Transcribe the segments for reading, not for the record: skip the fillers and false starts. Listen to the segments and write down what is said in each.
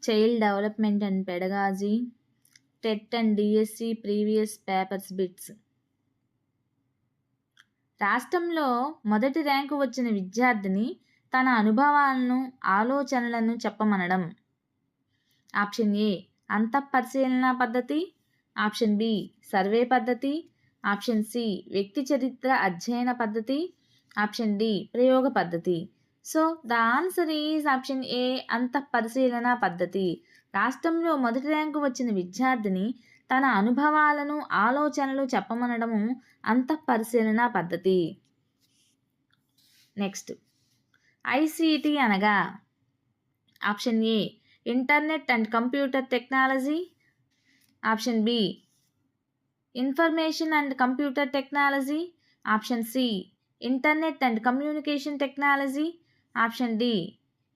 Child development and pedagogy, TET and DSC previous papers bits. రాష్ట్రంలో మొదటి rank వచ్చిన విద్యార్థిని తన అనుభవాలను, ఆలోచనలను చెప్పమనడం. ఆప్షన్ ఏ అంతఃపరిశీలన పద్ధతి, ఆప్షన్ బి సర్వే పద్ధతి, ఆప్షన్ సి వ్యక్తి చరిత్ర అధ్యయన పద్ధతి, ఆప్షన్ డి ప్రయోగ పద్ధతి. So the answer is option A అంతఃపరిశీలన పద్ధతి. రాష్ట్రంలో మొదటి ర్యాంకు వచ్చిన విద్యార్థిని తన అనుభవాలను, ఆలోచనలు చెప్పమనడము అంతఃపరిశీలన పద్ధతి. నెక్స్ట్, ఐసిటి అనగా. Option A internet and computer technology, option B information and computer technology, option C internet and communication technology, option D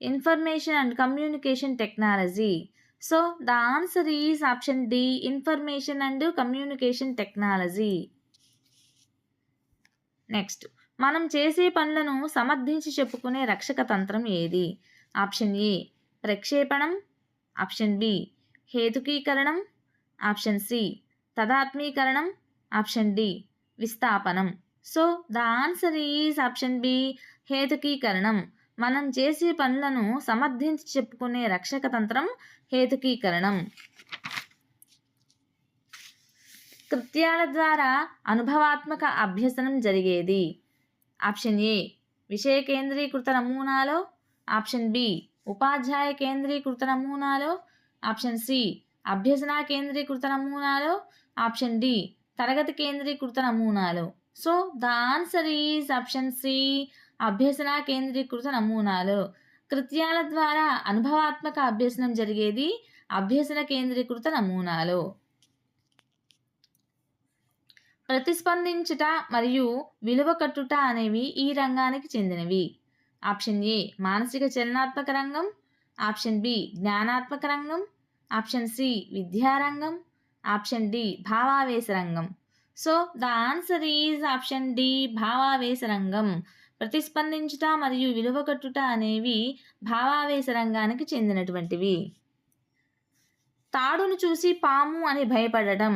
information and communication technology. So the answer is option D information and communication technology. Next, మనం చేసే పనులను సమర్థించి చెప్పుకునే రక్షక తంత్రం ఏది? Option A ప్రక్షేపణం, option B హేతుకీకరణం, ఆప్షన్ సి తదాత్మీకరణం, ఆప్షన్ డి విస్థాపనం. So the answer is option B హేతుకీకరణం. మనం చేసే పనులను సమర్థించి చెప్పుకునే రక్షక తంత్రం హేతుకీకరణం. కృత్యాల ద్వారా అనుభవాత్మక అభ్యసనం జరిగేది. ఆప్షన్ ఏ విషయ కేంద్రీకృత నమూనాలో, ఆప్షన్ బి ఉపాధ్యాయ కేంద్రీకృత నమూనాలో, ఆప్షన్ సి అభ్యసన కేంద్రీకృత నమూనాలో, ఆప్షన్ డి తరగతి కేంద్రీకృత నమూనాలో. So the answer is option C అభ్యసన కేంద్రీకృత నమూనాలు. కృత్యాల ద్వారా అనుభవాత్మక అభ్యసనం జరిగేది అభ్యసన కేంద్రీకృత నమూనాలు. ప్రతిస్పందించుట మరియు విలువ కట్టుట అనేవి ఈ రంగానికి చెందినవి. ఆప్షన్ ఏ మానసిక చలనాత్మక రంగం, ఆప్షన్ బి జ్ఞానాత్మక రంగం, ఆప్షన్ సి విద్యారంగం, ఆప్షన్ డి భావావేశ రంగం. So the answer is option D భావావేశ రంగం. ప్రతిస్పందించుట మరియు విలువ కట్టుట అనేవి భావావేశ రంగానికి చెందినటువంటివి. తాడును చూసి పాము అని భయపడటం.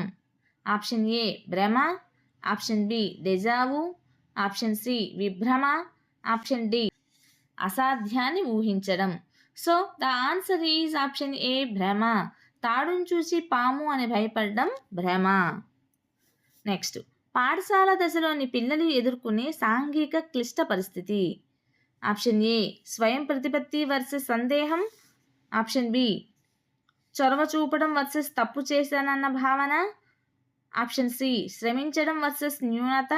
ఆప్షన్ ఏ భ్రమ, option B deja vu, option C విభ్రమ, ఆప్షన్ డి అసాధ్యాన్ని ఊహించడం. So the answer is option A భ్రమ. తాడును చూసి పాము అని భయపడడం భ్రమ. నెక్స్ట్, పాఠశాల దశలోని పిల్లలు ఎదుర్కొనే సాంఘిక క్లిష్ట పరిస్థితి. ఆప్షన్ ఏ స్వయం ప్రతిపత్తి వర్సెస్ సందేహం, ఆప్షన్ బి చొరవ చూపడం వర్సెస్ తప్పు చేశానన్న భావన, ఆప్షన్ సి శ్రమించడం వర్సెస్ న్యూనత,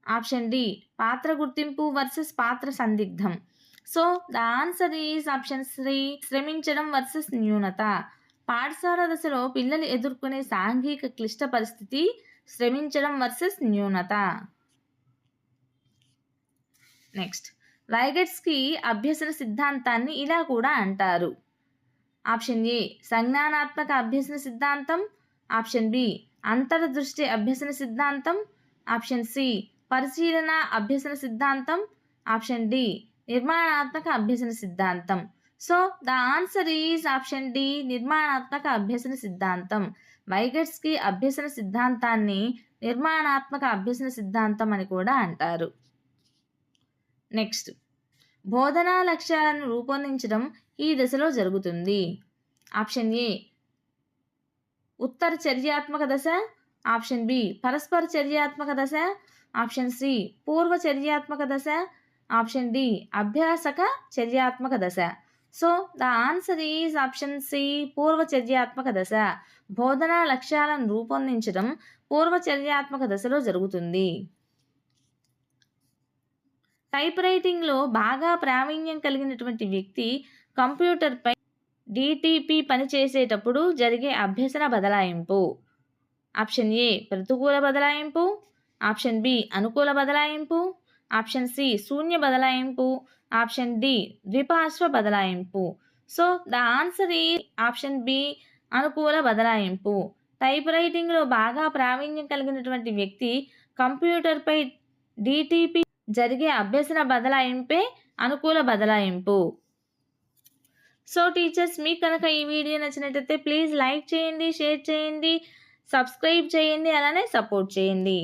ఆప్షన్ డి పాత్ర గుర్తింపు వర్సెస్ పాత్ర సందిగ్ధం. So the answer is option C శ్రమించడం వర్సెస్ న్యూనత. పాఠశాల దశలో పిల్లలు ఎదుర్కొనే సాంఘిక క్లిష్ట పరిస్థితి శ్రమించడం వర్సెస్ న్యూనత. నెక్స్ట్, వైగట్స్కి అభ్యసన సిద్ధాంతాన్ని ఇలా కూడా అంటారు. ఆప్షన్ ఏ సంజ్ఞానాత్మక అభ్యసన సిద్ధాంతం, ఆప్షన్ బి అంతర్దృష్టి అభ్యసన సిద్ధాంతం, ఆప్షన్ సి పరిశీలన అభ్యసన సిద్ధాంతం, ఆప్షన్ డి నిర్మాణాత్మక అభ్యసన సిద్ధాంతం. So the answer is option D నిర్మాణాత్మక అభ్యసన సిద్ధాంతం. వైగట్స్కి అభ్యసన సిద్ధాంతాన్ని నిర్మాణాత్మక అభ్యసన సిద్ధాంతం అని కూడా అంటారు. నెక్స్ట్, బోధనా లక్ష్యాలను రూపొందించడం ఈ దశలో జరుగుతుంది. ఆప్షన్ ఏ ఉత్తర చర్యాత్మక దశ, ఆప్షన్ బి పరస్పర చర్యాత్మక దశ, ఆప్షన్ సి పూర్వ చర్యాత్మక దశ, ఆప్షన్ డి అభ్యాసక చర్యాత్మక దశ. So the answer is option C పూర్వ చర్యాత్మక దశ. బోధనా లక్ష్యాలను రూపొందించడం పూర్వ చర్యాత్మక దశలో జరుగుతుంది. టైప్ రైటింగ్లో బాగా ప్రావీణ్యం కలిగినటువంటి వ్యక్తి కంప్యూటర్పై డిటిపి పనిచేసేటప్పుడు జరిగే అభ్యసన బదలాయింపు. ఆప్షన్ ఏ ప్రతికూల బదలాయింపు, ఆప్షన్ బి అనుకూల బదలాయింపు, ఆప్షన్ సి శూన్య బదలాయింపు, ఆప్షన్ డి ద్విపార్శ్వ బదలాయింపు. So the answer is option B అనుకూల బదలాయింపు. టైప్ రైటింగ్లో బాగా ప్రావీణ్యం కలిగినటువంటి వ్యక్తి కంప్యూటర్పై డిటిపి జరిగే అభ్యసన బదలాయింపే అనుకూల బదలాయింపు. సో టీచర్స్, మీకు కనుక ఈ వీడియో నచ్చినట్టయితే ప్లీజ్ లైక్ చేయండి, షేర్ చేయండి, సబ్స్క్రైబ్ చేయండి, అలానే సపోర్ట్ చేయండి.